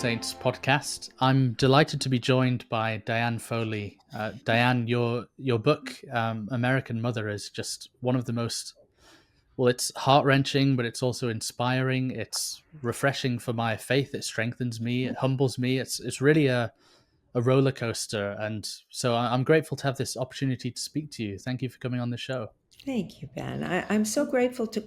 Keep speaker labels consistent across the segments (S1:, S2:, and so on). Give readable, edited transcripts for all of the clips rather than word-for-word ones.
S1: Saints podcast. I'm delighted to be joined by Diane Foley. Diane, your book, American Mother, is just one of the most, well, it's heart-wrenching, but it's also inspiring. It's refreshing for my faith. It strengthens me. It humbles me. It's really a roller coaster. And so I'm grateful to have this opportunity to speak to you. Thank you for coming on the show.
S2: Thank you, Ben. I'm so grateful to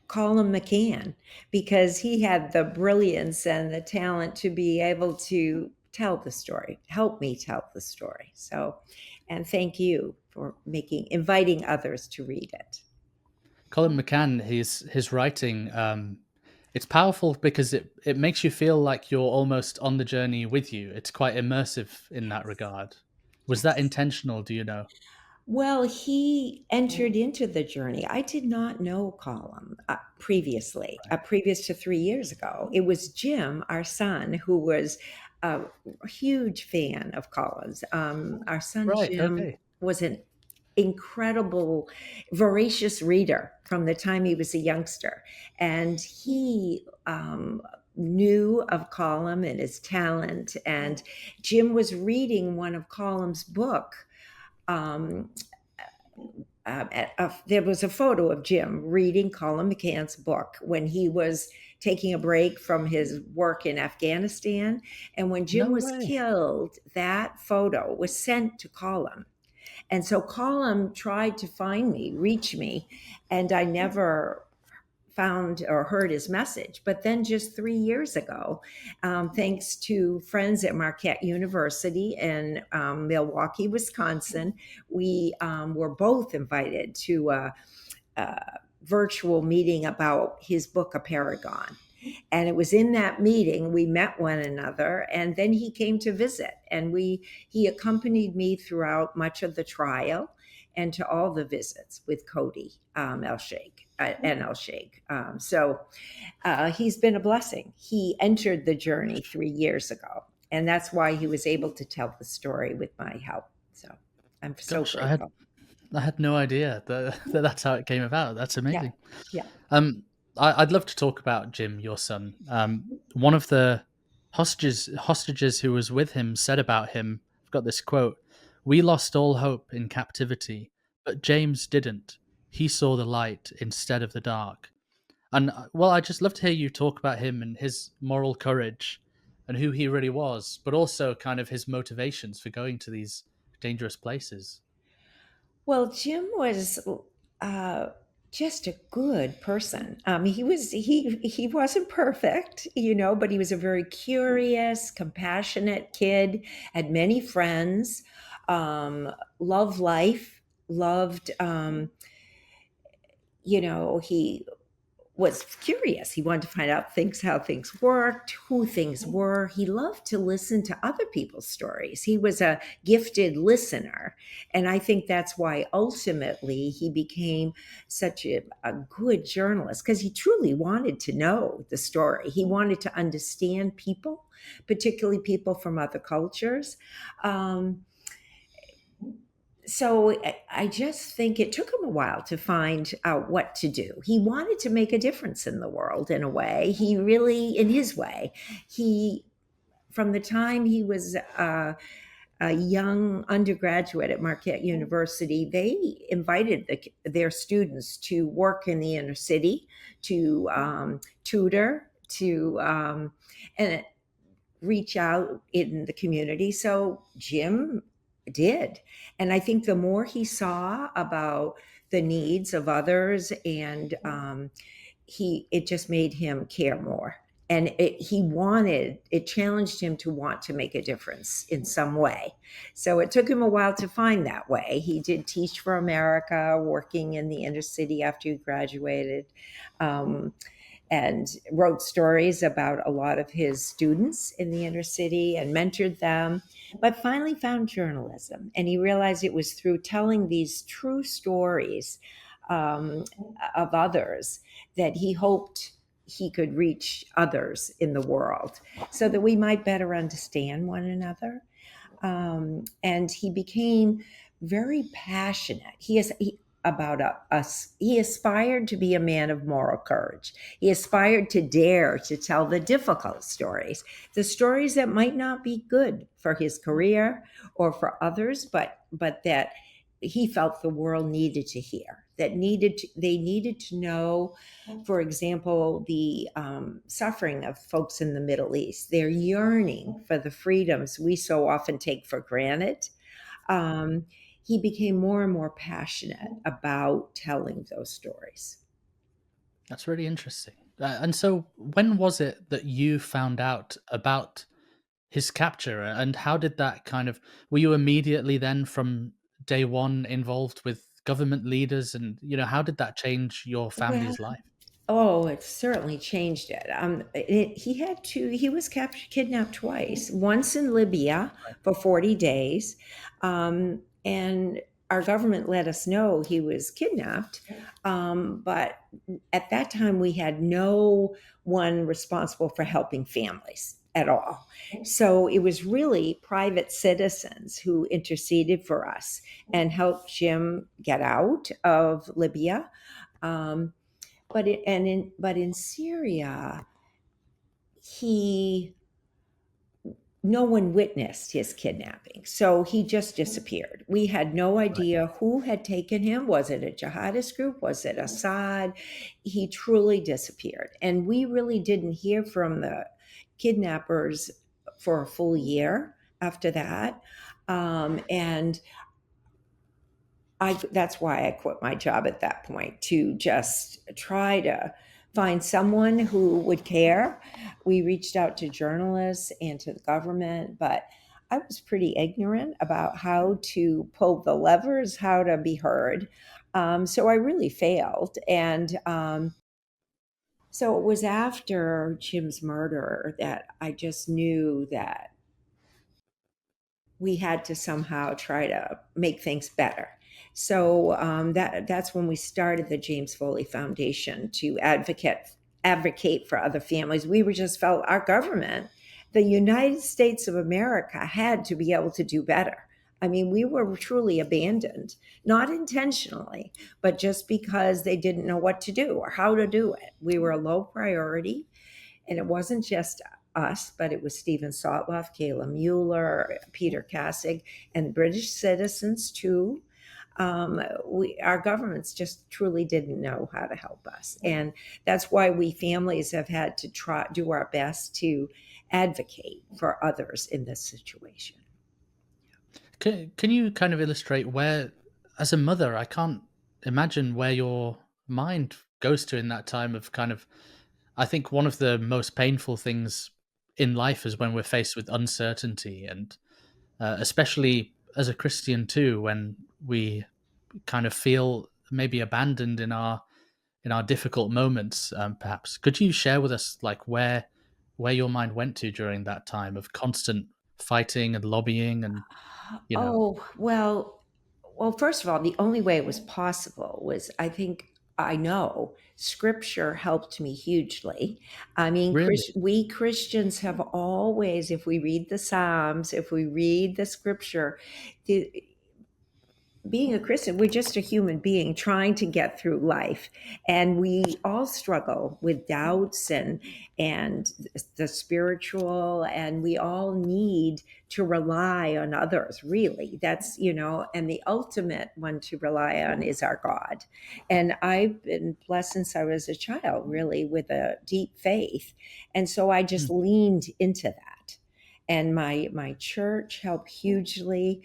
S2: Colum McCann because he had the brilliance and the talent to be able to tell the story, help me tell the story. So, and thank you for inviting others to read it.
S1: Colum McCann, his writing, it's powerful because it makes you feel like you're almost on the journey with you. It's quite immersive in that regard. Was that
S2: Yes.
S1: intentional? Do you know?
S2: Well, he entered into the journey. I did not know Colum previously,
S1: Right.
S2: previous to 3 years ago. It was Jim, our son, who was a huge fan of Colum's. Our son
S1: Right.
S2: Jim
S1: Okay.
S2: was an incredible, voracious reader from the time he was a youngster. And he knew of Colum and his talent. And Jim was reading one of Colum's book. um, there was a photo of Jim reading Colum McCann's book when he was taking a break from his work in Afghanistan. And when Jim
S1: No
S2: was
S1: way.
S2: killed, that photo was sent to Colum. And so Colum tried to find me, reach me, and I never found or heard his message. But then just 3 years ago, thanks to friends at Marquette University in Milwaukee, Wisconsin, we were both invited to a virtual meeting about his book, A Paragon. And it was in that meeting we met one another, and then he came to visit, and he accompanied me throughout much of the trial and to all the visits with Cody El-Sheikh and El-Sheikh. He's been a blessing. He entered the journey 3 years ago, and that's why he was able to tell the story with my help. So I'm so
S1: Gosh, I
S2: grateful.
S1: had no idea that that's how it came about. That's
S2: Yeah,
S1: amazing.
S2: yeah.
S1: Um, I'd love to talk about Jim, your son. One of the hostages who was with him said about him. I've got this quote: "We lost all hope in captivity, but James didn't. He saw the light instead of the dark." And well, I'd just love to hear you talk about him and his moral courage and who he really was, but also kind of his motivations for going to these dangerous places.
S2: Well, Jim was uh, just a good person. He wasn't perfect, but he was a very curious, compassionate kid. Had many friends. Loved life. Loved. He was curious. He wanted to find out how things worked, who things were. He loved to listen to other people's stories. He was a gifted listener. And I think that's why ultimately he became such a good journalist, because he truly wanted to know the story. He wanted to understand people, particularly people from other cultures. Um, so I just think it took him a while to find out what to do. He wanted to make a difference in the world in a way. He really, in his way, he, from the time he was a young undergraduate at Marquette University, they invited their students to work in the inner city, to tutor, and reach out in the community. So Jim did. And I think the more he saw about the needs of others, and it just made him care more. And it challenged him to want to make a difference in some way. So it took him a while to find that way. He did Teach for America, working in the inner city after he graduated. And wrote stories about a lot of his students in the inner city and mentored them, but finally found journalism. And he realized it was through telling these true stories um, of others that he hoped he could reach others in the world so that we might better understand one another. And he became very passionate. about us. He aspired to be a man of moral courage. He aspired to dare to tell the difficult stories, the stories that might not be good for his career or for others, but that he felt the world needed to hear. They needed to know, for example, the suffering of folks in the Middle East, their yearning for the freedoms we so often take for granted. um, he became more and more passionate about telling those stories.
S1: That's really interesting. And so, when was it that you found out about his capture, and how did that kind of? Were you immediately then, from day one, involved with government leaders, and how did that change your
S2: Well,
S1: family's life?
S2: oh, it certainly changed it. He was kidnapped twice. Once in Libya
S1: Right.
S2: for 40 days, and our government let us know he was kidnapped. But at that time, we had no one responsible for helping families at all. So it was really private citizens who interceded for us and helped Jim get out of Libya. Um, but in Syria, he no one witnessed his kidnapping, so he just disappeared. We had no
S1: Right.
S2: idea who had taken him. Was it a jihadist group? Was it Assad? He truly disappeared, and we really didn't hear from the kidnappers for a full year after that. And that's why I quit my job at that point, to just try to find someone who would care. We reached out to journalists and to the government, but I was pretty ignorant about how to pull the levers, how to be heard. So I really failed. And so it was after Jim's murder that I just knew that we had to somehow try to make things better. So that's when we started the James Foley Foundation to advocate for other families. We were just felt our government, the United States of America, had to be able to do better. I mean, we were truly abandoned, not intentionally, but just because they didn't know what to do or how to do it. We were a low priority, and it wasn't just us, but it was Stephen Sotloff, Kayla Mueller, Peter Kassig, and British citizens too. Our governments just truly didn't know how to help us, and that's why we families have had to try do our best to advocate for others in this situation.
S1: Can you kind of illustrate where, as a mother, I can't imagine where your mind goes to in that time of kind of. I think one of the most painful things in life is when we're faced with uncertainty, and especially as a Christian too, when we kind of feel maybe abandoned in our difficult moments. Perhaps could you share with us like where your mind went to during that time of constant fighting and lobbying and you know
S2: Oh, well, first of all, the only way it was possible was, I think, I know scripture helped me hugely. I mean,
S1: really.
S2: we Christians have always, if we read the Psalms, if we read the scripture, the, being a Christian, we're just a human being trying to get through life, and we all struggle with doubts and the spiritual, and we all need to rely on others. Really, that's and the ultimate one to rely on is our God. And I've been blessed since I was a child, really, with a deep faith, and so I just
S1: Mm.
S2: leaned into that. And my church helped hugely,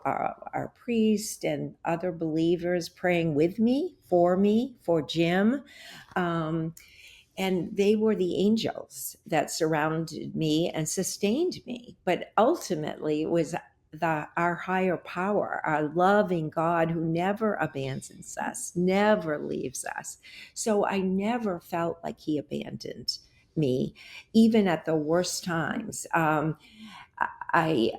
S2: our priest and other believers praying with me, for Jim. Um, and they were the angels that surrounded me and sustained me. But ultimately, it was our higher power, our loving God who never abandons us, never leaves us. So I never felt like He abandoned me, even at the worst times. I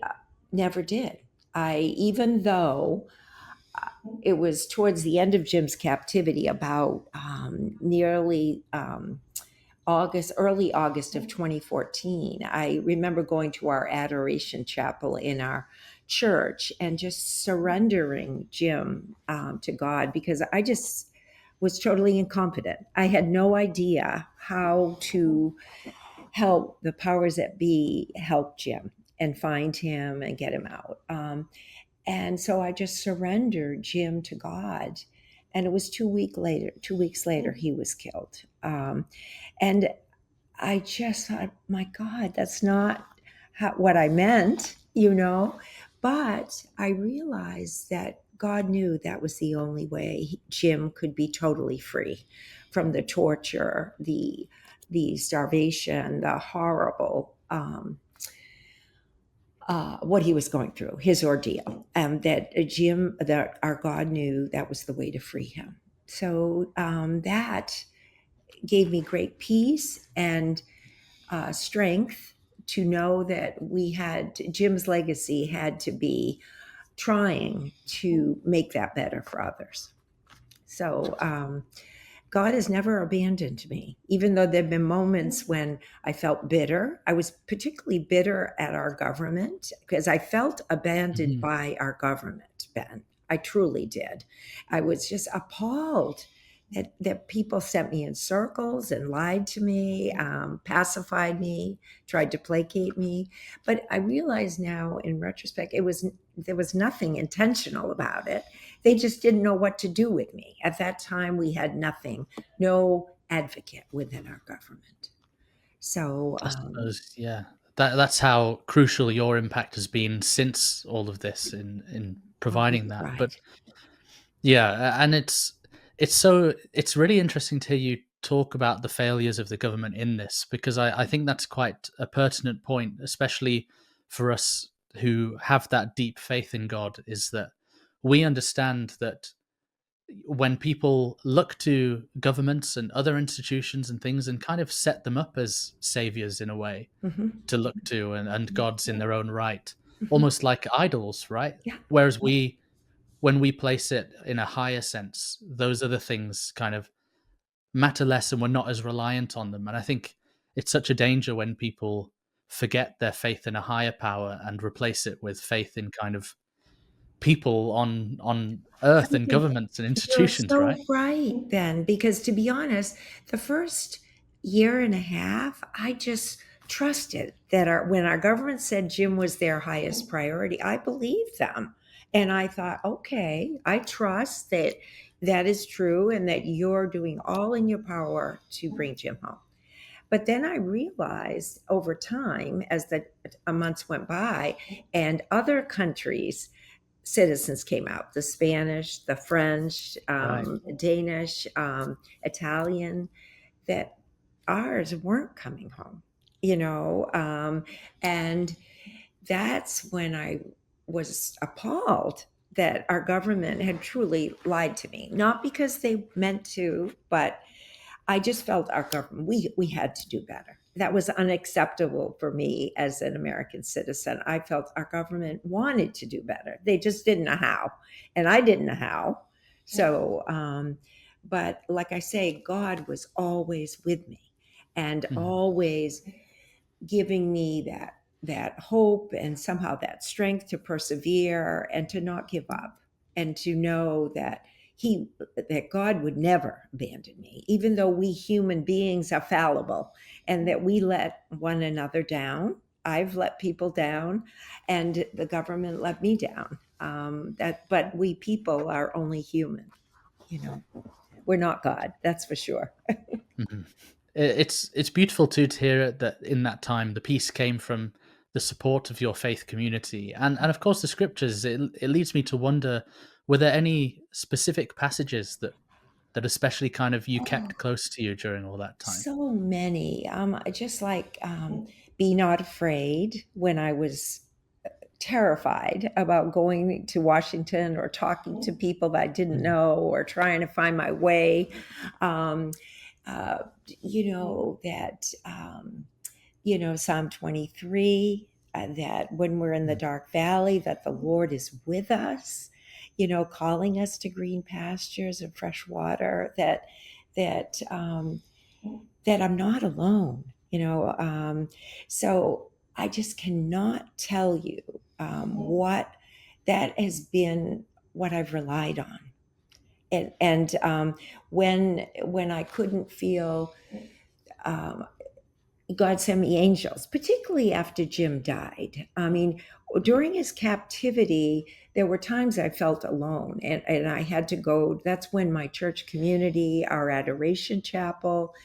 S2: never did. Even though it was towards the end of Jim's captivity, about nearly early August of 2014. I remember going to our adoration chapel in our church and just surrendering Jim to God, because I just was totally incompetent. I had no idea how to help the powers that be help Jim and find him and get him out. And so I just surrendered Jim to God. And it was 2 weeks later, he was killed. And I just thought, my God, that's not what I meant, But I realized that God knew that was the only way Jim could be totally free from the torture, the starvation, the horrible what he was going through, his ordeal, that our God knew that was the way to free him. So that gave me great peace and strength to know that Jim's legacy had to be trying to make that better for others. So God has never abandoned me, even though there have been moments when I felt bitter. I was particularly bitter at our government because I felt abandoned
S1: Mhm.
S2: by our government, Ben. I truly did. I was just appalled that people sent me in circles and lied to me, pacified me, tried to placate me. But I realize now, in retrospect, there was nothing intentional about it. They just didn't know what to do with me. At that time, we had nothing, no advocate within our government. So,
S1: I suppose, yeah. That's how crucial your impact has been since all of this in providing that. But
S2: right.
S1: yeah, and it's really interesting to hear you talk about the failures of the government in this, because I think that's quite a pertinent point, especially for us who have that deep faith in God, is that we understand that when people look to governments and other institutions and things and kind of set them up as saviors in a way
S2: Hmm.
S1: to look to, and gods in their own right,
S2: Hmm.
S1: almost like idols, right?
S2: Yeah.
S1: Whereas when we place it in a higher sense, those other things kind of matter less and we're not as reliant on them. And I think it's such a danger when people forget their faith in a higher power and replace it with faith in kind of people on earth
S2: I
S1: and
S2: think
S1: governments and
S2: you're
S1: institutions, right?
S2: so right, Ben, because to be honest, the first year and a half, I just trusted that when our government said Jim was their highest priority, I believed them. And I thought, okay, I trust that that is true and that you're doing all in your power to bring Jim home. But then I realized over time, as the months went by, and other countries citizens came out, the Spanish, the French,
S1: Right.
S2: Danish, Italian, that ours weren't coming home, and that's when I was appalled that our government had truly lied to me, not because they meant to, but I just felt our government, we had to do better. That was unacceptable for me as an American citizen. I felt our government wanted to do better. They just didn't know how. And I didn't know how. So, but like I say, God was always with me and
S1: Mhm.
S2: always giving me that hope and somehow that strength to persevere and to not give up and to know that God would never abandon me, even though we human beings are fallible and that we let one another down. I've let people down, and the government let me down. But we people are only human. You know, we're not God. That's for sure.
S1: Mhm. It's beautiful too to hear that in that time the peace came from the support of your faith community, and of course the scriptures. It leads me to wonder: were there any specific passages that especially kind of you kept close to you during all that time?
S2: So many. Just like Be Not Afraid when I was terrified about going to Washington or talking to people that I didn't
S1: Mhm.
S2: know or trying to find my way. Um, uh, that, Psalm 23, that when we're in the
S1: Mhm.
S2: dark valley, that the Lord is with us, calling us to green pastures and fresh water, that that I'm not alone, so I just cannot tell you what that has been, what I've relied on. And when I couldn't feel, um, God sent me angels, particularly after Jim died. I mean, during his captivity, there were times I felt alone, and I had to go. That's when my church community, our adoration chapel,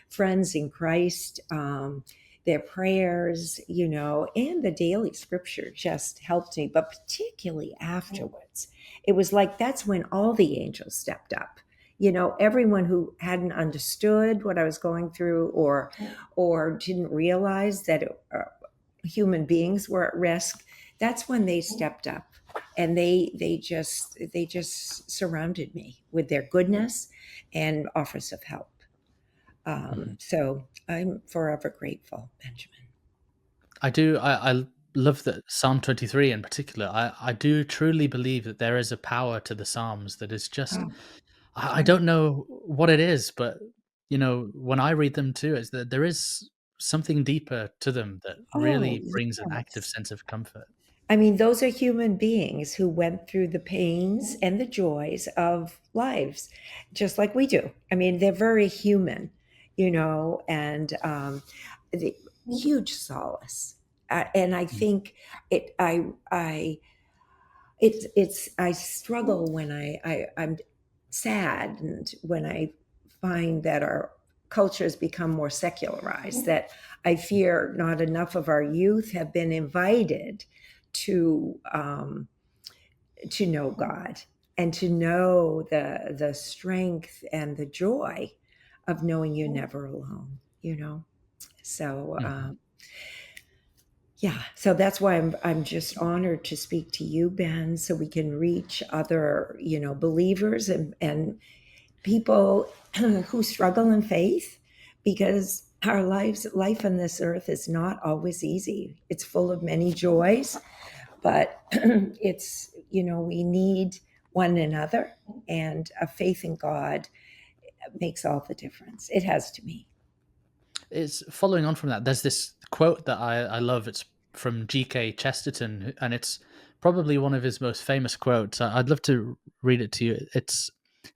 S2: friends in Christ, their prayers, and the daily scripture just helped me. But particularly afterwards, it was like that's when all the angels stepped up. Everyone who hadn't understood what I was going through, or didn't realize that human beings were at risk, that's when they stepped up, and they just surrounded me with their goodness and offers of help.
S1: Mhm.
S2: So I'm forever grateful, Benjamin.
S1: I do. I love that Psalm 23 in particular. I do truly believe that there is a power to the Psalms that is just,
S2: Oh, that's
S1: I
S2: right.
S1: don't know what it is, but when I read them too, it's that there is something deeper to them that
S2: Oh,
S1: really brings an active
S2: yes.
S1: sense of comfort.
S2: I mean, those are human beings who went through the pains and the joys of lives, just like we do. I mean, they're very human, and the huge solace. And I
S1: Mm.
S2: think I struggle when I'm sad, and when I find that our culture has become more secularized, that I fear not enough of our youth have been invited to know God, and to know the strength and the joy of knowing you're never alone. So
S1: Mhm.
S2: yeah, so that's why I'm just honored to speak to you, Ben, so we can reach other believers, and people who struggle in faith, because our life on this earth is not always easy. It's full of many joys, but we need one another, and a faith in God makes all the difference. It has to me.
S1: It's following on from that. There's this quote that I love. It's from G.K. Chesterton, and it's probably one of his most famous quotes. I'd love to read it to you. It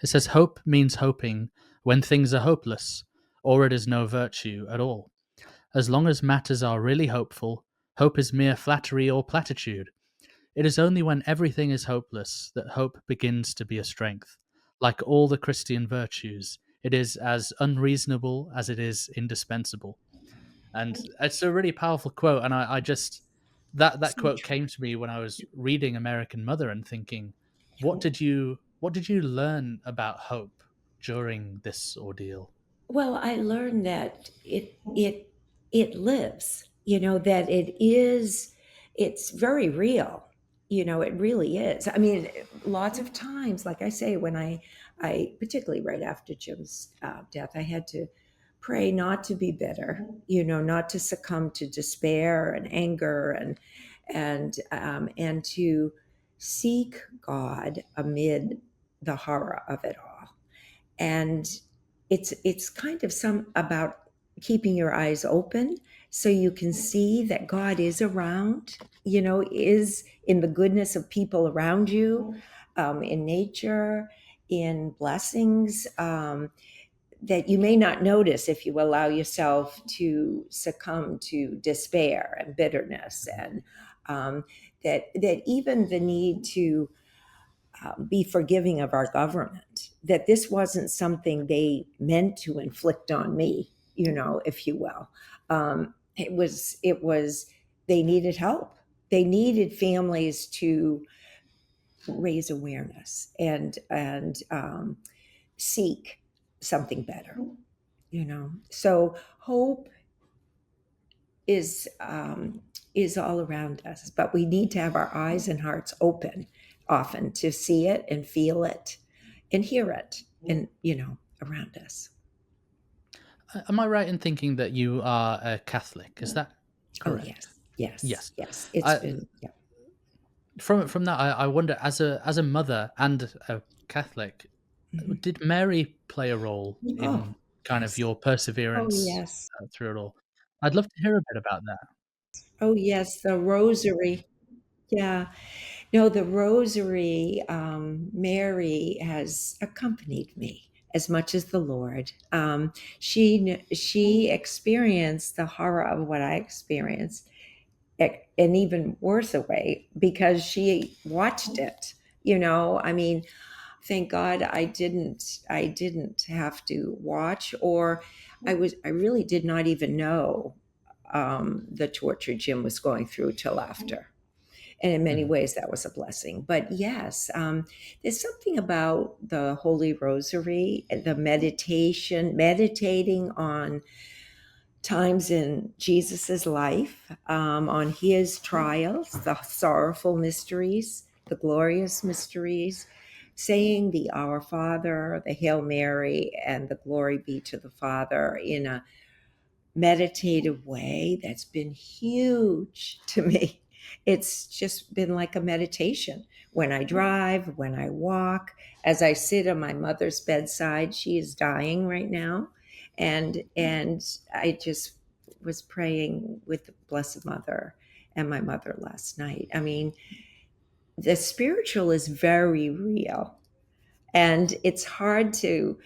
S1: says, "Hope means hoping when things are hopeless, or it is no virtue at all. As long as matters are really hopeful, hope is mere flattery or platitude. It is only when everything is hopeless that hope begins to be a strength. Like all the Christian virtues, it is as unreasonable as it is indispensable." And it's a really powerful quote. And I just, that
S2: So
S1: quote
S2: true.
S1: came to me when I was reading American Mother and thinking, what did you learn about hope during this ordeal?
S2: Well, I learned that it lives, that it's very real. It really is. I mean, lots of times, like I say, when I particularly right after Jim's death, I had to pray not to be bitter, not to succumb to despair and anger, and to seek God amid the horror of it all. And it's kind of some about keeping your eyes open, so you can see that God is around, is in the goodness of people around you, in nature, in blessings, that you may not notice if you allow yourself to succumb to despair and bitterness, and that even the need to be forgiving of our government, that this wasn't something they meant to inflict on me, if you will. It was, they needed help. They needed families to raise awareness, and seek something better, So hope is um, is all around us, but we need to have our eyes and hearts open often to see it and feel it and hear it, and around us.
S1: Am I right in thinking that you are a Catholic? Is that
S2: Oh
S1: correct?
S2: yes, yes,
S1: Yes.
S2: yes. It's
S1: I,
S2: been, yeah.
S1: from that, I wonder, as a mother and a Catholic,
S2: Mhm.
S1: did Mary play a role
S2: Oh,
S1: in? kind of
S2: Yes.
S1: your
S2: Oh,
S1: perseverance
S2: yes.
S1: through it all. I'd love to hear a bit about that.
S2: Oh, yes, the rosary. Yeah. No, the rosary, Mary has accompanied me as much as the Lord. She experienced the horror of what I experienced, an even worse a way because she watched it. I mean, thank God I didn't have to watch, or I really did not even know the torture Jim was going through till after. And in many
S1: Mhm,
S2: ways, that was a blessing. But yes, there's something about the Holy Rosary, the meditation, meditating on times in Jesus's life, on his trials, the sorrowful mysteries, the glorious mysteries, saying the Our Father, the Hail Mary, and the Glory be to the Father in a meditative way that's been huge to me. It's just been like a meditation. When I drive, when I walk, as I sit on my mother's bedside, she is dying right now. And I just was praying with the Blessed Mother and my mother last night. I mean, the spiritual is very real. And it's hard to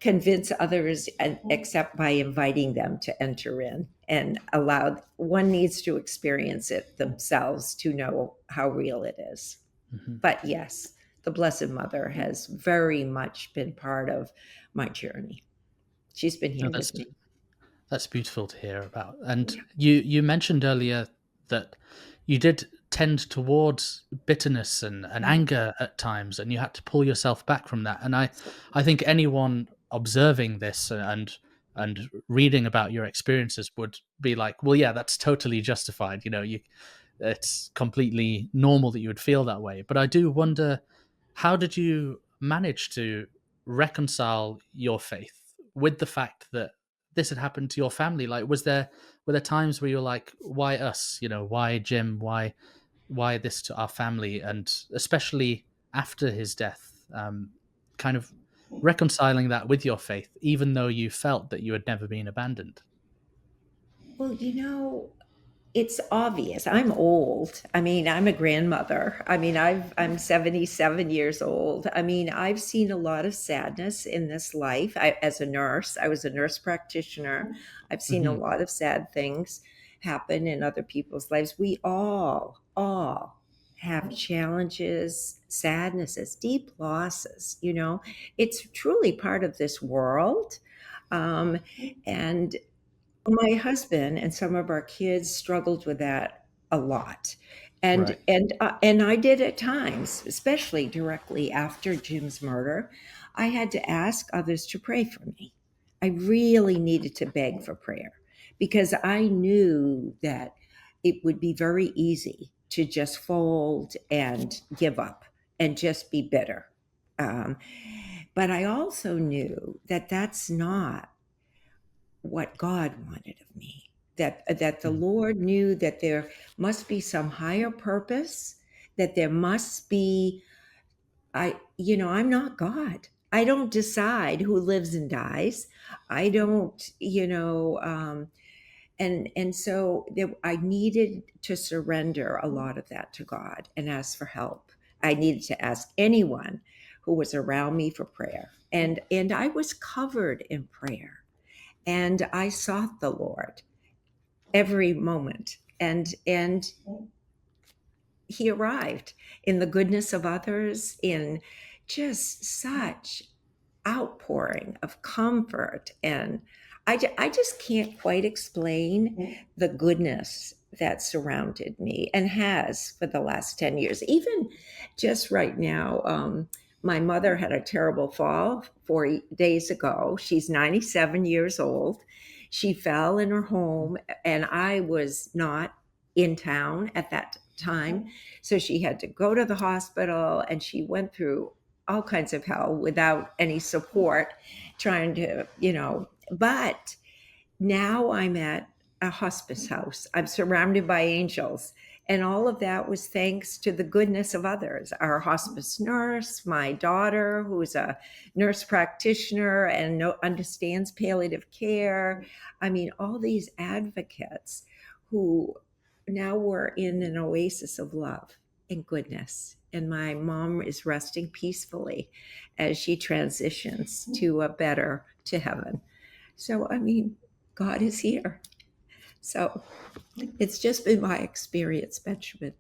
S2: convince others except by inviting them to enter in and allow one needs to experience it themselves to know how real it is.
S1: mhm.
S2: But yes, the Blessed Mother has very much been part of my journey. She's been
S1: No,
S2: here with me.
S1: that's beautiful to hear about. And
S2: Yeah.
S1: you mentioned earlier that you did tend towards bitterness and anger at times, and you had to pull yourself back from that. And I think anyone observing this and reading about your experiences would be like, well, yeah, that's totally justified. It's completely normal that you would feel that way. But I do wonder, how did you manage to reconcile your faith with the fact that this had happened to your family? Like, were there times where you're like, why us? Why Jim? Why this to our family? And especially after his death, kind of reconciling that with your faith, even though you felt that you had never been abandoned.
S2: Well, it's obvious. I'm old. I mean, I'm a grandmother. I mean, I'm 77 years old. I mean, I've seen a lot of sadness in this life. As a nurse, I was a nurse practitioner. I've seen a
S1: Hmm.
S2: lot of sad things happen in other people's lives. We all have challenges, sadnesses, deep losses. It's truly part of this world. Um, and my husband and some of our kids struggled with that a lot. And
S1: Right.
S2: and I did at times, especially directly after Jim's murder, I had to ask others to pray for me. I really needed to beg for prayer because I knew that it would be very easy to just fold and give up and just be bitter. Um, but I also knew that that's not what God wanted of me. That the
S1: Mhm.
S2: Lord knew that there must be some higher purpose, that there must be I'm not God. I don't decide who lives and dies. I don't, and so I needed to surrender a lot of that to God and ask for help. I needed to ask anyone who was around me for prayer. And I was covered in prayer, and I sought the Lord every moment. And he arrived in the goodness of others, in just such outpouring of comfort. And I just can't quite explain the goodness that surrounded me and has for the last 10 years. Even just right now, my mother had a terrible fall 4 days ago. She's 97 years old. She fell in her home, and I was not in town at that time. So she had to go to the hospital, and she went through all kinds of hell without any support, trying to, but now I'm at a hospice house. I'm surrounded by angels, And all of that was thanks to the goodness of others. Our hospice nurse, my daughter, who's a nurse practitioner and understands palliative care. I mean, all these advocates who now we're in an oasis of love and goodness. And my mom is resting peacefully as she transitions to a better, to heaven. So, I mean, God is here. So it's just been my experience, Benjamin,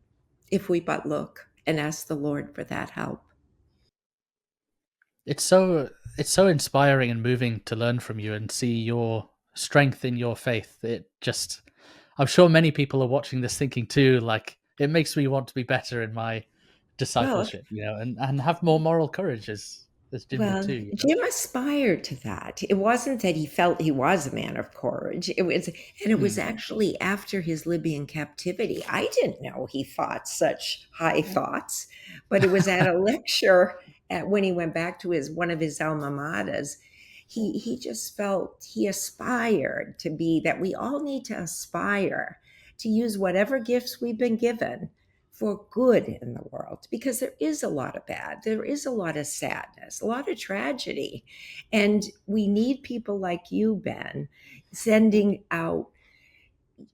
S2: if we but look and ask the Lord for that help.
S1: It's so inspiring and moving to learn from you and see your strength in your faith. It just I'm sure many people are watching this thinking too, like it makes me want to be better in my
S2: Well,
S1: discipleship, and have more moral courage as Jim did
S2: Well,
S1: too.
S2: Jim aspired to that. It wasn't that he felt he was a man of courage. It was
S1: Mm,
S2: actually after his Libyan captivity. I didn't know he thought such high thoughts, but it was at a lecture when he went back to his one of his alma maters. He just felt he aspired to be that we all need to aspire to use whatever gifts we've been given for good in the world, because there is a lot of bad, there is a lot of sadness, a lot of tragedy, and we need people like you, Ben, sending out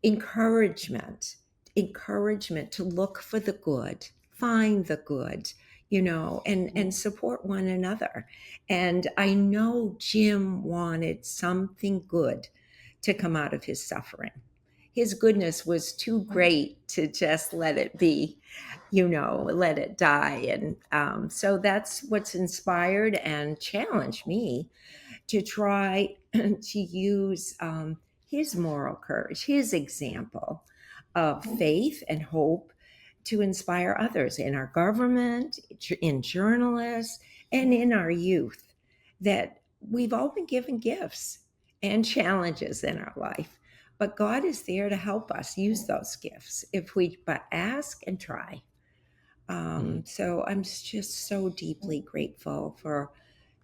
S2: encouragement, encouragement to look for the good, find the good, and support one another. And I know Jim wanted something good to come out of his suffering. His goodness was too great to just let it be, let it die. And so that's what's inspired and challenged me to try to use his moral courage, his example of faith and hope to inspire others in our government, in journalists, and in our youth, that we've all been given gifts and challenges in our life. But God is there to help us use those gifts if we but ask and try.
S1: mhm.
S2: So I'm just so deeply grateful for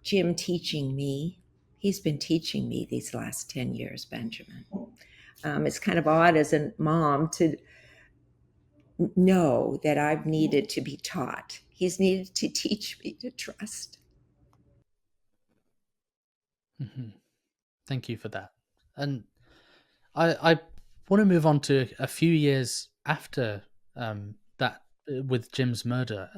S2: Jim teaching me. He's been teaching me these last 10 years, Benjamin. It's kind of odd as a mom to know that I've needed to be taught. He's needed to teach me to trust.
S1: Mhm. Thank you for that. And I want to move on to a few years after that with Jim's murder.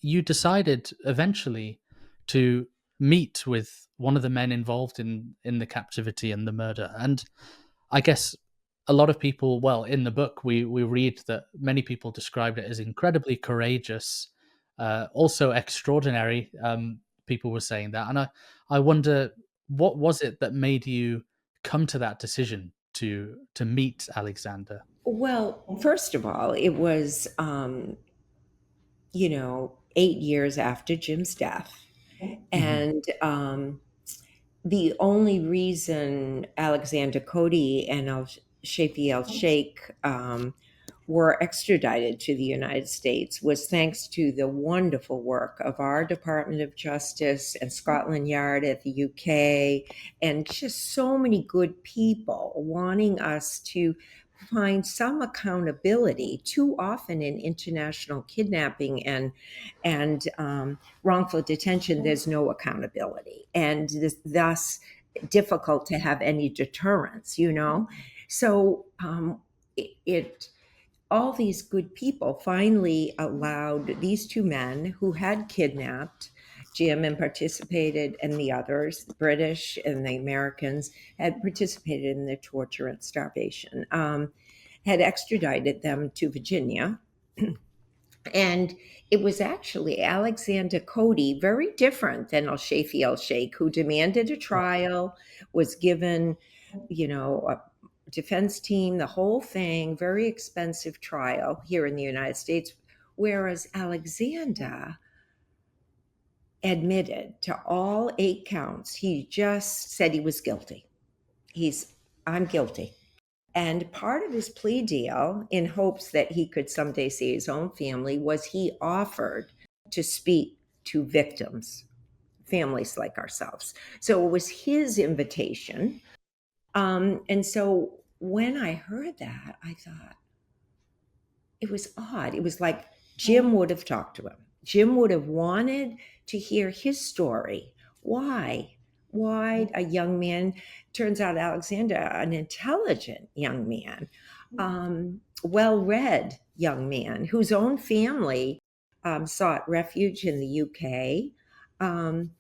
S1: You decided eventually to meet with one of the men involved in the captivity and the murder. And I guess a lot of people, well, in the book, we read that many people described it as incredibly courageous, also extraordinary. People were saying that, and I wonder what was it that made you come to that decision to meet Alexander?
S2: Well, first of all, it was, 8 years after Jim's death.
S1: Hmm.
S2: And the only reason Alexander Cody and Shafi El Sheikh were extradited to the United States was thanks to the wonderful work of our Department of Justice and Scotland Yard at the UK, and just so many good people wanting us to find some accountability. Too often in international kidnapping and wrongful detention, there's no accountability, and thus difficult to have any deterrence. So it all these good people finally allowed these two men who had kidnapped Jim and participated, and the others, the British and the Americans, had participated in the torture and starvation, had extradited them to Virginia. And it was actually Alexander Cody, very different than Al Shafi El Sheikh, who demanded a
S1: Right.
S2: trial, was given, a defense team, the whole thing, very expensive trial here in the United States. Whereas Alexander admitted to all 8 counts. He just said he was guilty. I'm guilty. And part of his plea deal, in hopes that he could someday see his own family, was he offered to speak to victims, families like ourselves. So it was his invitation. And so when I heard that, I thought, it was odd. It was like Jim would have talked to him. Jim would have wanted to hear his story. Why? Why a young man? Turns out Alexander, an intelligent young man, well-read young man whose own family sought refuge in the UK. Um,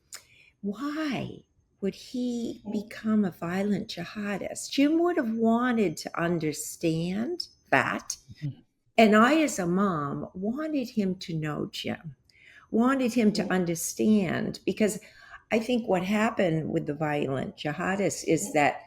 S2: why would he become a violent jihadist? Jim would have wanted to understand that.
S1: Mhm.
S2: And I, as a mom, wanted him to know Jim, wanted him to understand, because I think what happened with the violent jihadists is that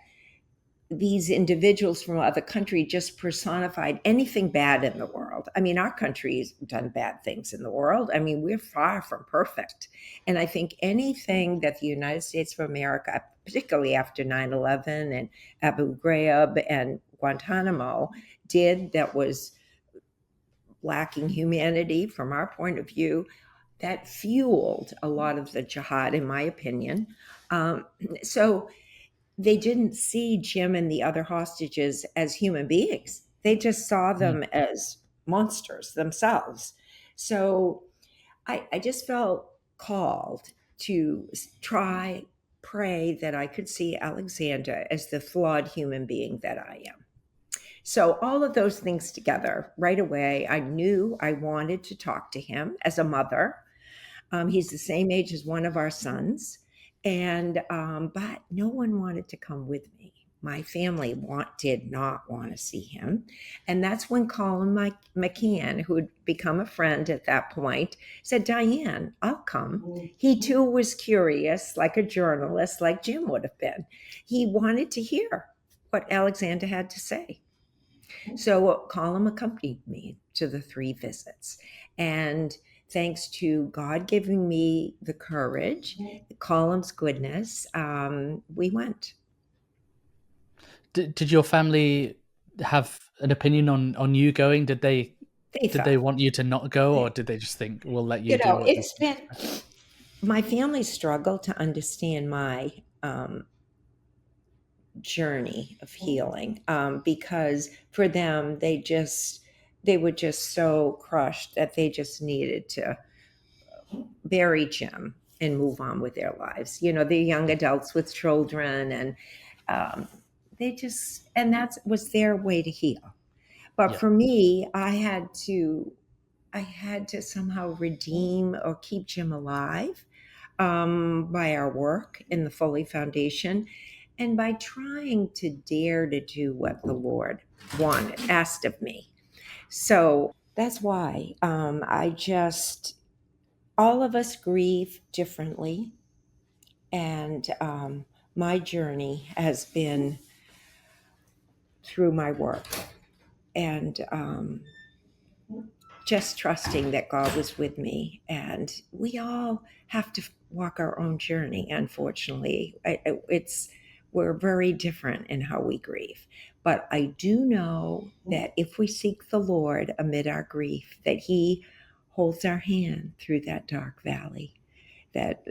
S2: these individuals from other countries just personified anything bad in the world. I mean, our country's done bad things in the world. I mean, we're far from perfect. And I think anything that the United States of America, particularly after 9/11 and Abu Ghraib and Guantanamo, did that was lacking humanity from our point of view, that fueled a lot of the jihad, in my opinion. So they didn't see Jim and the other hostages as human beings. They just saw
S1: Mhm.
S2: them as monsters themselves. So I just felt called to try, pray that I could see Alexander as the flawed human being that I am. So, all of those things together, right away, I knew I wanted to talk to him as a mother. He's the same age as one of our sons, and but no one wanted to come with me. My family did not want to see him, and that's when Colum McCann, who had become a friend at that point, said, "Diane, I'll come." He too was curious, like a journalist, like Jim would have been. He wanted to hear what Alexander had to say. So Colum accompanied me to the 3 visits. And thanks to God giving me the courage, Colum's goodness, we went.
S1: Did your family have an opinion on you going?
S2: They
S1: Did they
S2: thought,
S1: want you to not go, or did they just think we'll let you
S2: you
S1: do
S2: know,
S1: what you
S2: it's
S1: think
S2: been
S1: is best?
S2: my family struggled to understand my journey of healing, because for them, they were just so crushed that they just needed to bury Jim and move on with their lives. You know, they're young adults with children, and um, and that was their way to heal. But
S1: Yeah.
S2: for me, I had to somehow redeem or keep Jim alive, by our work in the Foley Foundation, and by trying to dare to do what the Lord asked of me. So that's why all of us grieve differently. And my journey has been through my work, and just trusting that God was with me. And we all have to walk our own journey, unfortunately. We're very different in how we grieve. But I do know that if we seek the Lord amid our grief, that He holds our hand through that dark valley, that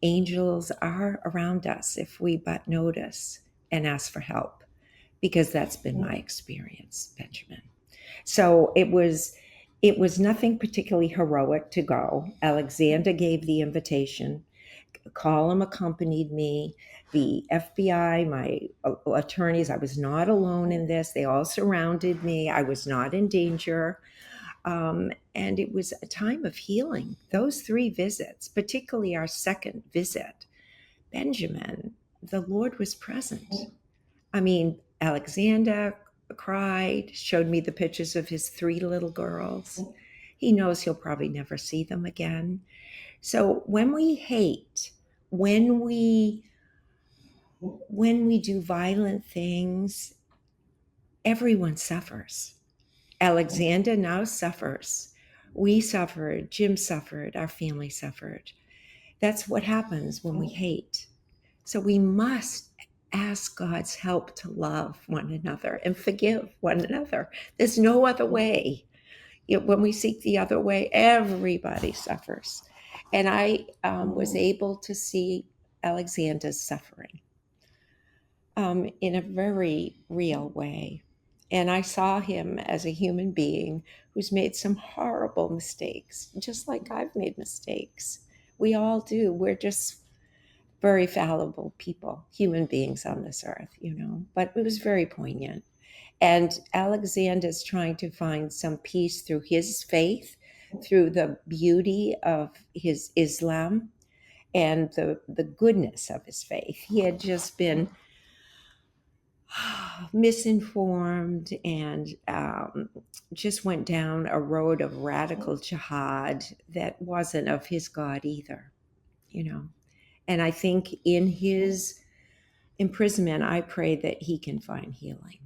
S2: angels are around us if we but notice and ask for help, because that's been my experience, Benjamin. So it was nothing particularly heroic to go. Alexander gave the invitation. Colum accompanied me. The FBI, my attorneys, I was not alone in this. They all surrounded me. I was not in danger. And it was a time of healing. Those 3 visits, particularly our second visit, Benjamin, the Lord was present. I mean, Alexander cried, showed me the pictures of his 3 little girls. He knows he'll probably never see them again. So when we hate, when we do violent things, everyone suffers. Alexander now suffers. We suffered, Jim suffered, our family suffered. That's what happens when we hate. So we must ask God's help to love one another and forgive one another. There's no other way. When we seek the other way, everybody suffers. And I was able to see Alexander's suffering in a very real way. And I saw him as a human being who's made some horrible mistakes, just like I've made mistakes. We all do. We're just very fallible people, human beings on this earth, But it was very poignant. And Alexander's trying to find some peace through his faith, through the beauty of his Islam and the goodness of his faith. He had just been misinformed and just went down a road of radical jihad that wasn't of his God either, you know. And I think in his imprisonment, I pray that he can find healing.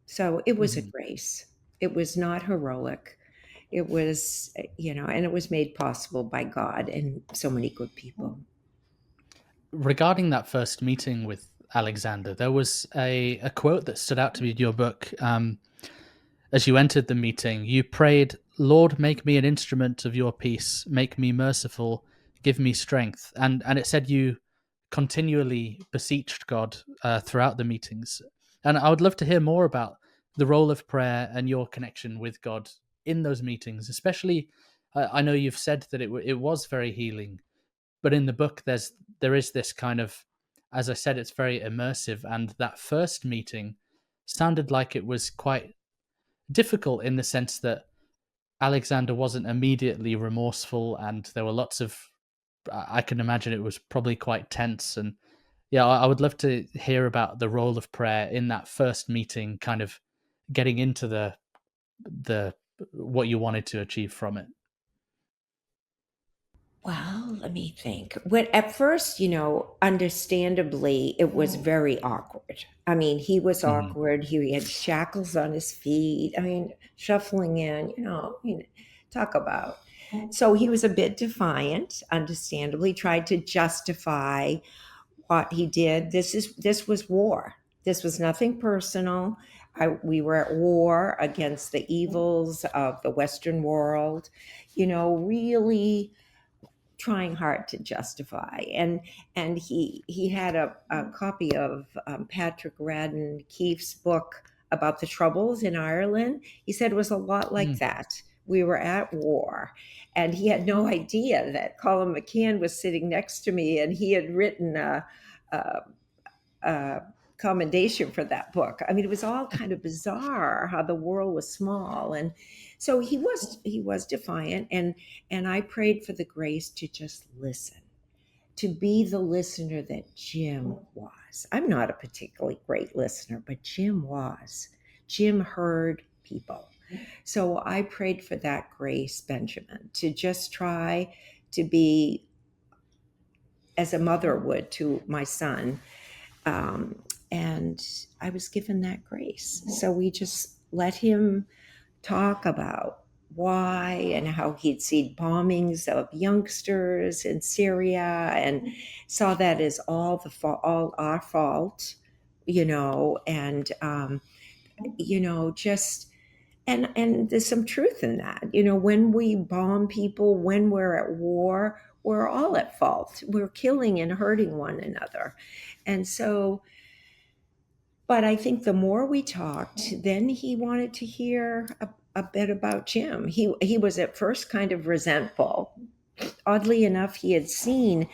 S2: So it was a
S1: Mhm.
S2: grace. It was not heroic. It was, and it was made possible by God and so many good people.
S1: Regarding that first meeting with Alexander, there was a quote that stood out to me in your book. As you entered the meeting, you prayed, "Lord, make me an instrument of your peace. Make me merciful. Give me strength." And it said you continually beseeched God throughout the meetings. And I would love to hear more about the role of prayer and your connection with God in those meetings. Especially, I know you've said that it was very healing, but in the book there is this kind of, as I said, it's very immersive. And that first meeting sounded like it was quite difficult in the sense that Alexander wasn't immediately remorseful, and there were lots of. I can imagine it was probably quite tense, and yeah, I would love to hear about the role of prayer in that first meeting, kind of getting into the what you wanted to achieve from it.
S2: Well, let me think. When at first, understandably, it was very awkward. I mean, he was
S1: Hmm.
S2: awkward. He had shackles on his feet. I mean, shuffling in, talk about. So he was a bit defiant, understandably, tried to justify what he did. This was war. This was nothing personal. We were at war against the evils of the Western world. Really trying hard to justify. And he had a copy of Patrick Radden Keefe's book about the Troubles in Ireland. He said it was a lot like
S1: Mm.
S2: that. We were at war, and he had no idea that Colum McCann was sitting next to me, and he had written a, a commendation for that book. I mean, it was all kind of bizarre how the world was small. And so he was defiant, and I prayed for the grace to just listen, to be the listener that Jim was. I'm not a particularly great listener, but Jim was. Jim heard people. So I prayed for that grace, Benjamin, to just try to be as a mother would to my son. um, and I was given that grace. So we just let him talk about why and how he'd seen bombings of youngsters in Syria and saw that as all our fault, and just and there's some truth in that. When we bomb people, when we're at war, we're all at fault. We're killing and hurting one another. And so, but I think the more we talked, then he wanted to hear a bit about Jim. He was at first kind of resentful. Oddly enough, he had seen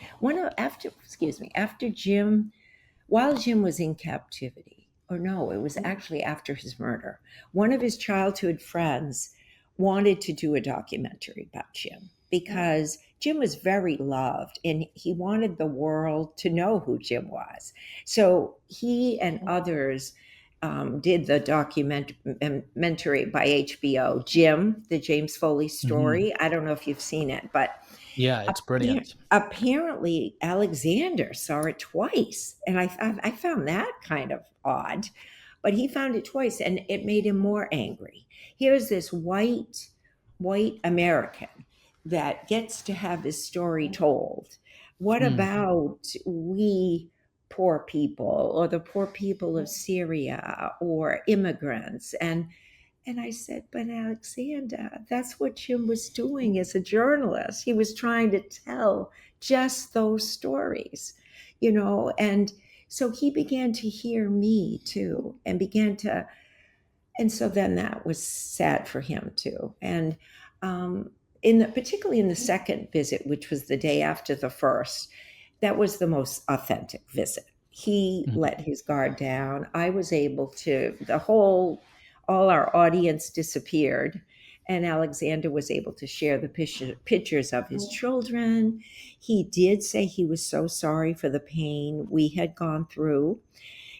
S2: after Jim, while Jim was in captivity, or no, it was actually after his murder, one of his childhood friends wanted to do a documentary about Jim because Jim was very loved and he wanted the world to know who Jim was. So he and others did the documentary by HBO, Jim, the James Foley
S1: Hmm.
S2: story. I don't know if you've seen it, but
S1: Yeah, it's brilliant.
S2: apparently Alexander saw it twice, and I found that kind of odd. But he found it twice, and it made him more angry. Here's this white American that gets to have his story told. What
S1: Mm.
S2: about we poor people, or the poor people of Syria, or immigrants? And I said, but Alexander, that's what Jim was doing as a journalist. He was trying to tell just those stories. And so he began to hear me too, and began to And so then that was sad for him too. And particularly in the second visit, which was the day after the first, that was the most authentic visit. He
S1: Mhm.
S2: let his guard down. I was able to, all our audience disappeared, and Alexander was able to share the pictures of his children. He did say he was so sorry for the pain we had gone through.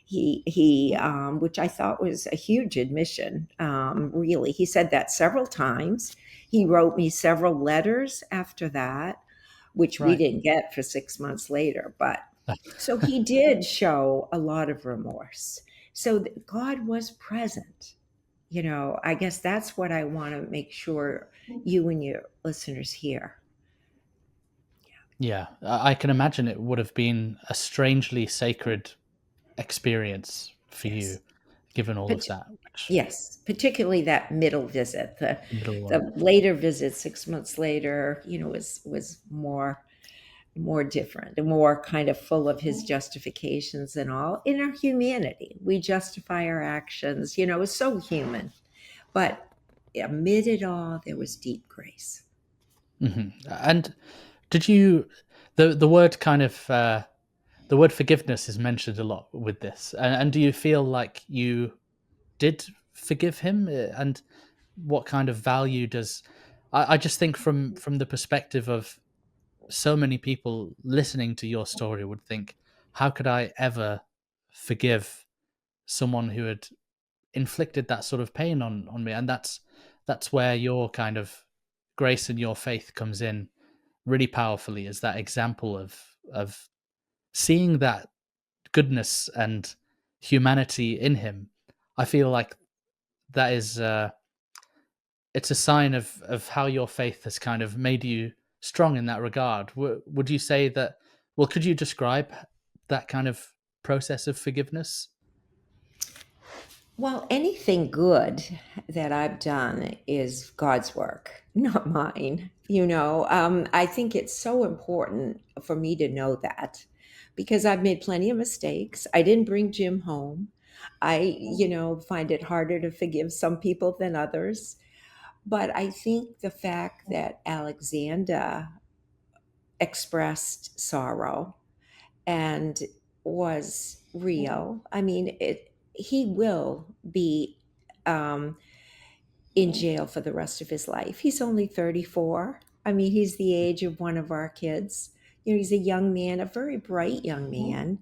S2: Which I thought was a huge admission. Really, he said that several times. He wrote me several letters after that, which we
S1: Right.
S2: didn't get for 6 months later. But so he did show a lot of remorse. So God was present. I guess that's what I want to make sure you and your listeners hear.
S1: Yeah, I can imagine it would have been a strangely sacred experience for you,
S2: Yes.
S1: given all of
S2: But
S1: that, which
S2: yes, particularly that middle visit. The
S1: the middle one.
S2: the later visit 6 months later, was more different and more kind of full of his justifications and all. In our humanity, we justify our actions. It's so human. But amid it all, there was deep grace.
S1: And did you the word kind of the word forgiveness is mentioned a lot with this, and do you feel like you did forgive him? And what kind of value does I just think from the perspective of so many people listening to your story would think, how could I ever forgive someone who had inflicted that sort of pain on me? And that's where your kind of grace and your faith comes in really powerfully, as that example of seeing that goodness and humanity in him. I feel like that is it's a sign of how your faith has kind of made you strong in that regard. Would you say that? Well, could you describe that kind of process of forgiveness?
S2: Well, anything good that I've done is God's work, not mine. I think it's so important for me to know that because I've made plenty of mistakes. I didn't bring Jim home. I find it harder to forgive some people than others. But I think the fact that Alexander expressed sorrow and was real. I mean, he will be um, in jail for the rest of his life. He's only 34. I mean, he's the age of one of our kids. He's a young man, a very bright young man.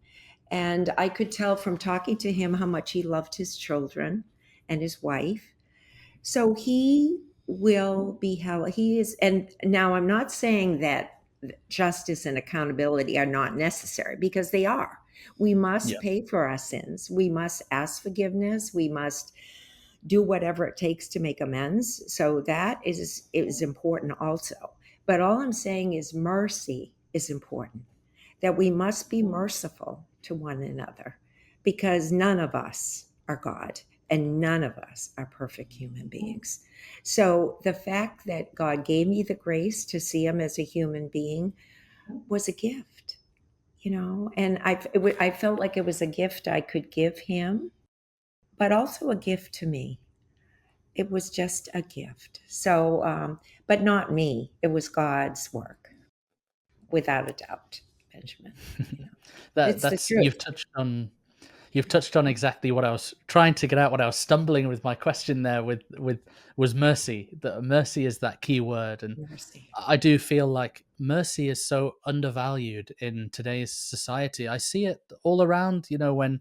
S2: And I could tell from talking to him how much he loved his children and his wife. So he will be held. He is, and now I'm not saying that justice and accountability are not necessary because they are. We
S1: Yeah.
S2: must pay for our sins. We must ask forgiveness. We must do whatever it takes to make amends. So that is important also. But all I'm saying is mercy is important. That we must be merciful to one another because none of us are God and none of us are perfect human beings. So the fact that God gave me the grace to see him as a human being was a gift. And I felt like it was a gift I could give him, but also a gift to me. It was just a gift. So, but not me. It was God's work, without a doubt, Benjamin. You know, it's the
S1: That's
S2: truth.
S1: you've touched on exactly what I was trying to get at. What I was stumbling with my question there with was mercy. That mercy is that key word, and
S2: Mercy.
S1: I do feel like mercy is so undervalued in today's society. I see it all around. When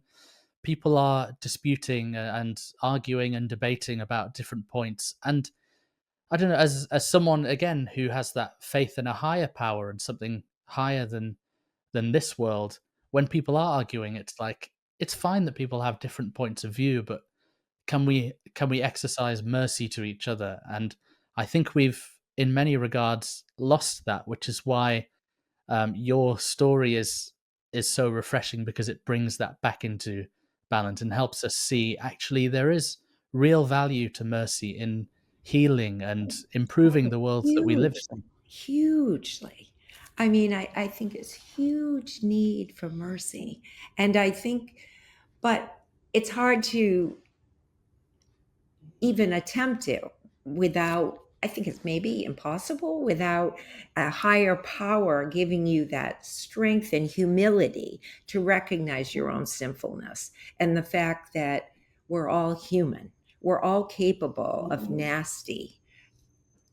S1: people are disputing and arguing and debating about different points, and I don't know, as someone again who has that faith in a higher power and something higher than this world, when people are arguing, it's like it's fine that people have different points of view, but can we exercise mercy to each other? And I think we've in many regards lost that, which is why your story is so refreshing, because it brings that back into balance and helps us see actually there is real value to mercy in healing and improving
S2: Oh,
S1: the worlds that we live
S2: hugely, hugely. I mean, I think it's huge need for mercy. And I think, but it's hard to even attempt it without, I think it's maybe impossible without a higher power giving you that strength and humility to recognize your own sinfulness and the fact that we're all human. We're all capable of nasty,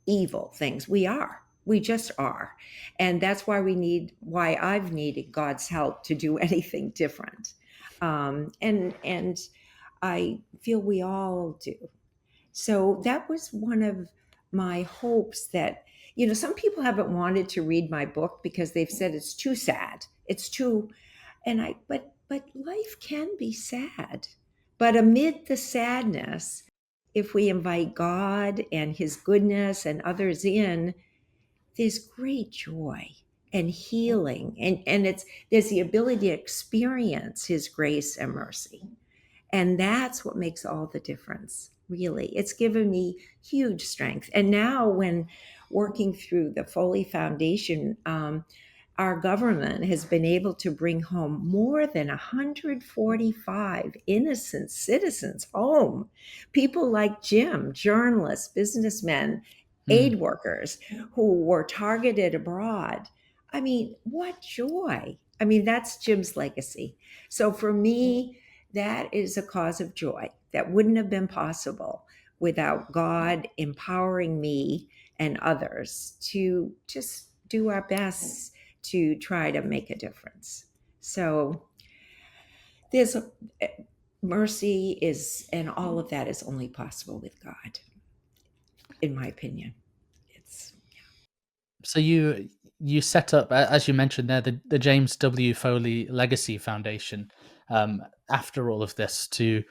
S2: evil things. We are. We just are. And that's why I've needed God's help to do anything different. And I feel we all do. So that was one of my hopes that, some people haven't wanted to read my book because they've said it's too sad. It's too, but life can be sad. But amid the sadness, if we invite God and his goodness and others in, there's great joy and healing. And there's the ability to experience his grace and mercy. And that's what makes all the difference, really. It's given me huge strength. And now, when working through the Foley Foundation, our government has been able to bring home more than 145 innocent citizens home. People like Jim, journalists, businessmen,
S1: Mm.
S2: aid workers who were targeted abroad. I mean, what joy. I mean, that's Jim's legacy. So for me, that is a cause of joy that wouldn't have been possible without God empowering me and others to just do our best to try to make a difference. So there's mercy is, and all of that is only possible with God, in my opinion. It's
S1: So you set up, as you mentioned there, the James W. Foley Legacy Foundation. After all of this, to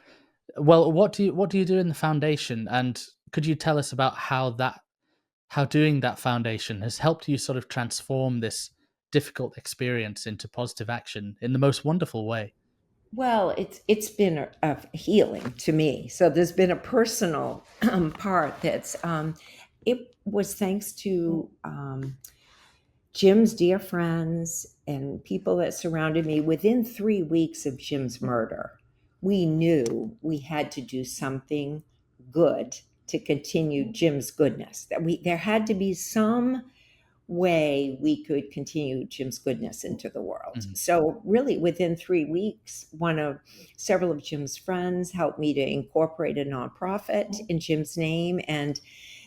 S1: well, what do you do in the foundation, and could you tell us about how doing that foundation has helped you sort of transform this difficult experience into positive action in the most wonderful way?
S2: Well, it's been a healing to me. So there's been a personal part that's it was thanks to Jim's dear friends and people that surrounded me. Within 3 weeks of Jim's murder, we knew we had to do something good to continue Jim's goodness. That there had to be some way we could continue Jim's goodness into the world.
S1: Mhm.
S2: So really within 3 weeks, several of Jim's friends helped me to incorporate a nonprofit in Jim's name. And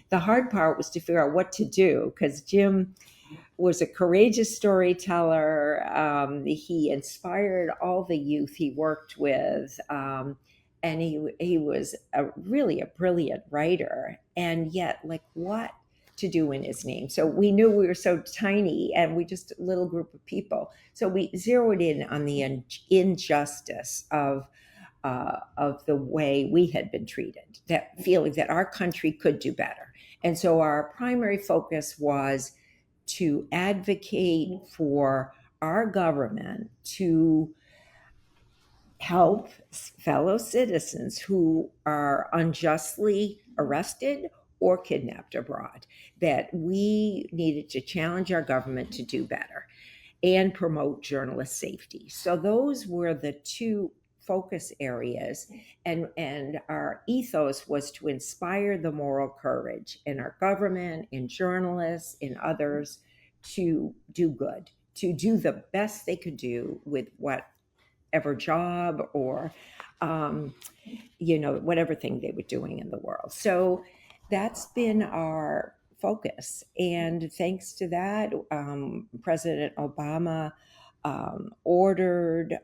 S2: the hard part was to figure out what to do because Jim was a courageous storyteller. He inspired all the youth he worked with. And he was really a brilliant writer. And yet, like, what to do in his name? So we knew we were so tiny and we just a little group of people. So we zeroed in on the injustice of the way we had been treated, that feeling that our country could do better. And so our primary focus was to advocate for our government to help fellow citizens who are unjustly arrested or kidnapped abroad, that we needed to challenge our government to do better and promote journalist safety. So those were the two focus areas, and our ethos was to inspire the moral courage in our government, in journalists, in others, to do good, to do the best they could do with whatever job or whatever thing they were doing in the world. So that's been our focus. And thanks to that, President Obama ordered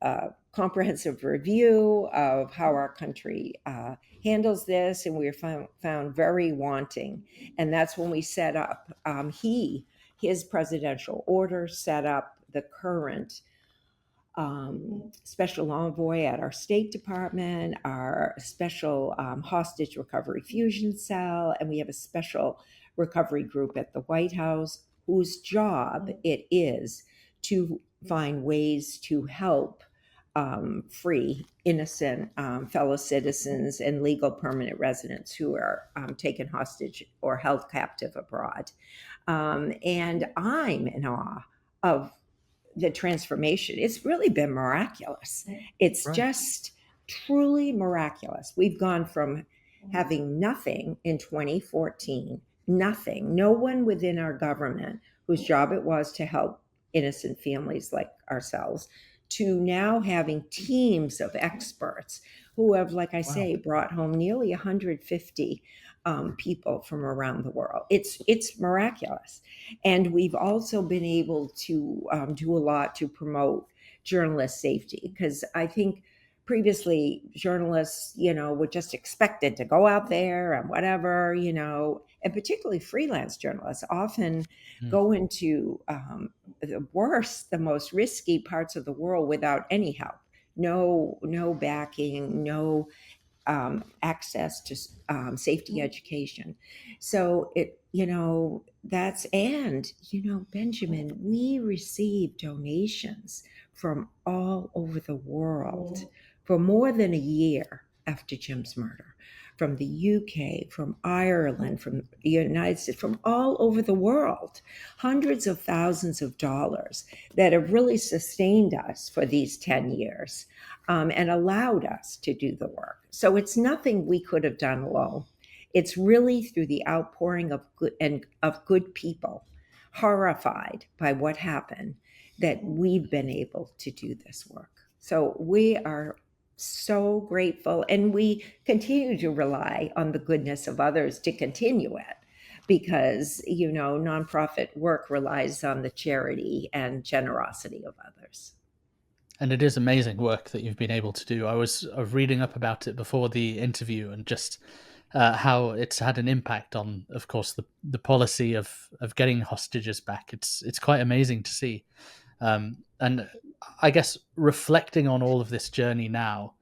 S2: a comprehensive review of how our country handles this, and we were found very wanting. And that's when we set up, his presidential order set up the current special envoy at our State Department, our special hostage recovery fusion cell, and we have a special recovery group at the White House whose job it is to find ways to help free innocent fellow citizens and legal permanent residents who are taken hostage or held captive abroad. And I'm in awe of the transformation. It's really been miraculous. It's
S1: Right.
S2: just truly miraculous. We've gone from having nothing in 2014, nothing, no one within our government whose job it was to help innocent families like ourselves, to now having teams of experts who have, like I
S1: Wow.
S2: say, brought home nearly 150 people from around the world. It's miraculous, and we've also been able to do a lot to promote journalist safety, because I think previously journalists, were just expected to go out there and whatever, and particularly freelance journalists often
S1: Mm.
S2: go into the worst, the most risky parts of the world without any help, no backing, no access to safety education. So Benjamin, we receive donations from all over the world for more than a year after Jim's murder, from the UK, from Ireland, from the United States, from all over the world, hundreds of thousands of dollars that have really sustained us for these 10 years, and allowed us to do the work. So it's nothing we could have done alone. It's really through the outpouring of good people, horrified by what happened, that we've been able to do this work. So we are so grateful, and we continue to rely on the goodness of others to continue it, because nonprofit work relies on the charity and generosity of others.
S1: And it is amazing work that you've been able to do. I was reading up about it before the interview, and just how it's had an impact on, of course, the policy of getting hostages back. It's quite amazing to see. And I guess reflecting on all of this journey now,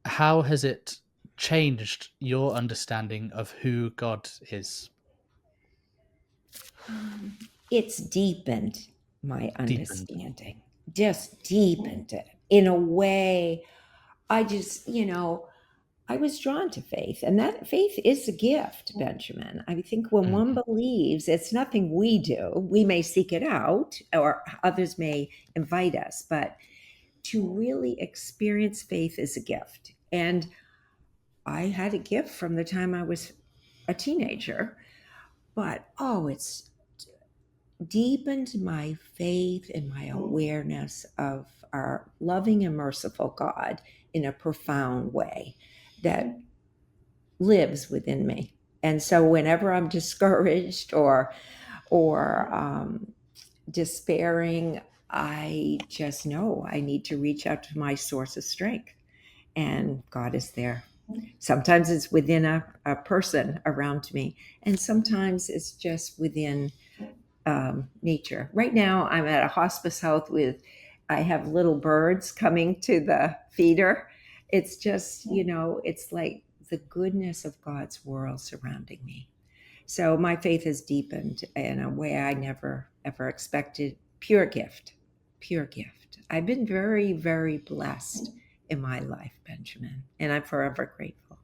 S1: how has it changed your understanding of who God is?
S2: It's deepened my
S1: Deepened.
S2: understanding, just deepened it in a way. I just, I was drawn to faith, and that faith is a gift, Benjamin. I think when one
S1: Mhm.
S2: believes, it's nothing we do. We may seek it out, or others may invite us, but to really experience faith is a gift. And I had a gift from the time I was a teenager, but it's deepened my faith and my awareness of our loving and merciful God in a profound way that lives within me. And so whenever I'm discouraged or despairing, I just know I need to reach out to my source of strength, and God is there. Sometimes it's within a person around me, and sometimes it's just within nature. Right now, I'm at a hospice house I have little birds coming to the feeder. It's just, it's like the goodness of God's world surrounding me. So my faith has deepened in a way I never, ever expected. Pure gift, pure gift. I've been very, very blessed in my life, Benjamin, and I'm forever grateful.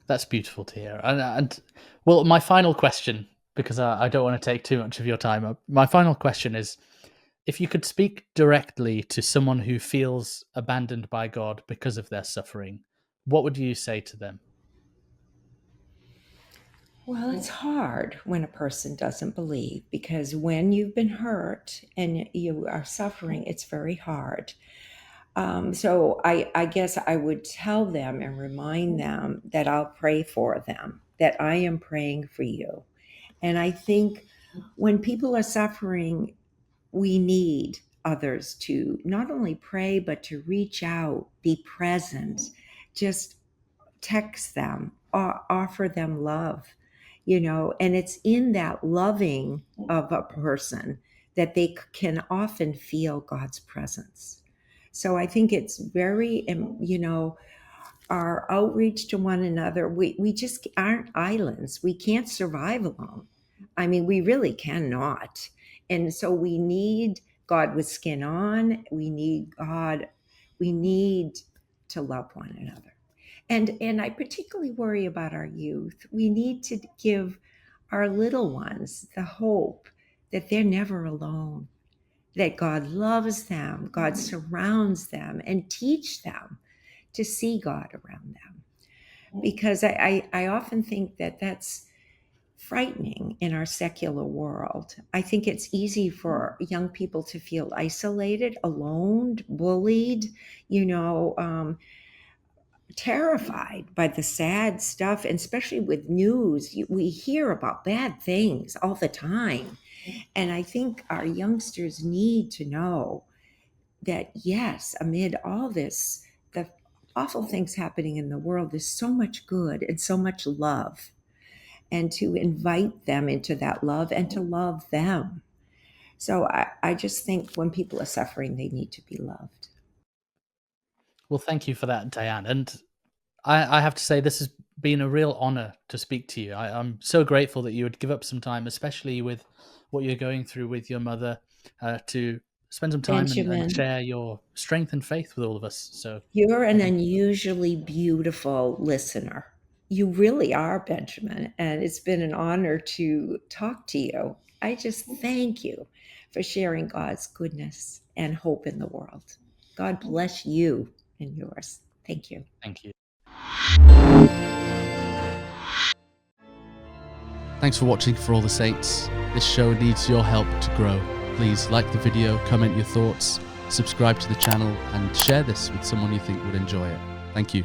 S1: That's beautiful to hear. And well, my final question, because I don't want to take too much of your time, my final question is, if you could speak directly to someone who feels abandoned by God because of their suffering, what would you say to them?
S2: Well, it's hard when a person doesn't believe, because when you've been hurt and you are suffering, it's very hard. So I guess I would tell them and remind them that I'll pray for them, that I am praying for you. And I think when people are suffering, we need others to not only pray, but to reach out, be present, just text them, offer them love, and it's in that loving of a person that they can often feel God's presence. So I think it's very, our outreach to one another, we just aren't islands. We can't survive alone. I mean, we really cannot. And so we need God with skin on. We need God. We need to love one another. And I particularly worry about our youth. We need to give our little ones the hope that they're never alone, that God loves them, God surrounds them, and teach them. to see God around them. Because I often think that that's frightening in our secular world. I think it's easy for young people to feel isolated, alone, bullied, terrified by the sad stuff, and especially with news. We hear about bad things all the time. And I think our youngsters need to know that, yes, amid all this, the awful things happening in the world, there's so much good and so much love, and to invite them into that love and to love them. So I just think when people are suffering, they need to be loved.
S1: Well, thank you for that, Diane. And I have to say, this has been a real honor to speak to you. I'm so grateful that you would give up some time, especially with what you're going through with your mother, to spend some time and
S2: Benjamin,
S1: share your strength and faith with all of us. So
S2: you're an unusually beautiful listener. You really are, Benjamin. And it's been an honor to talk to you. I just thank you for sharing God's goodness and hope in the world. God bless you and yours. Thank you.
S1: thank you. Thanks for watching For All the Saints. This show needs your help to grow. Please like the video, comment your thoughts, subscribe to the channel, and share this with someone you think would enjoy it. Thank you.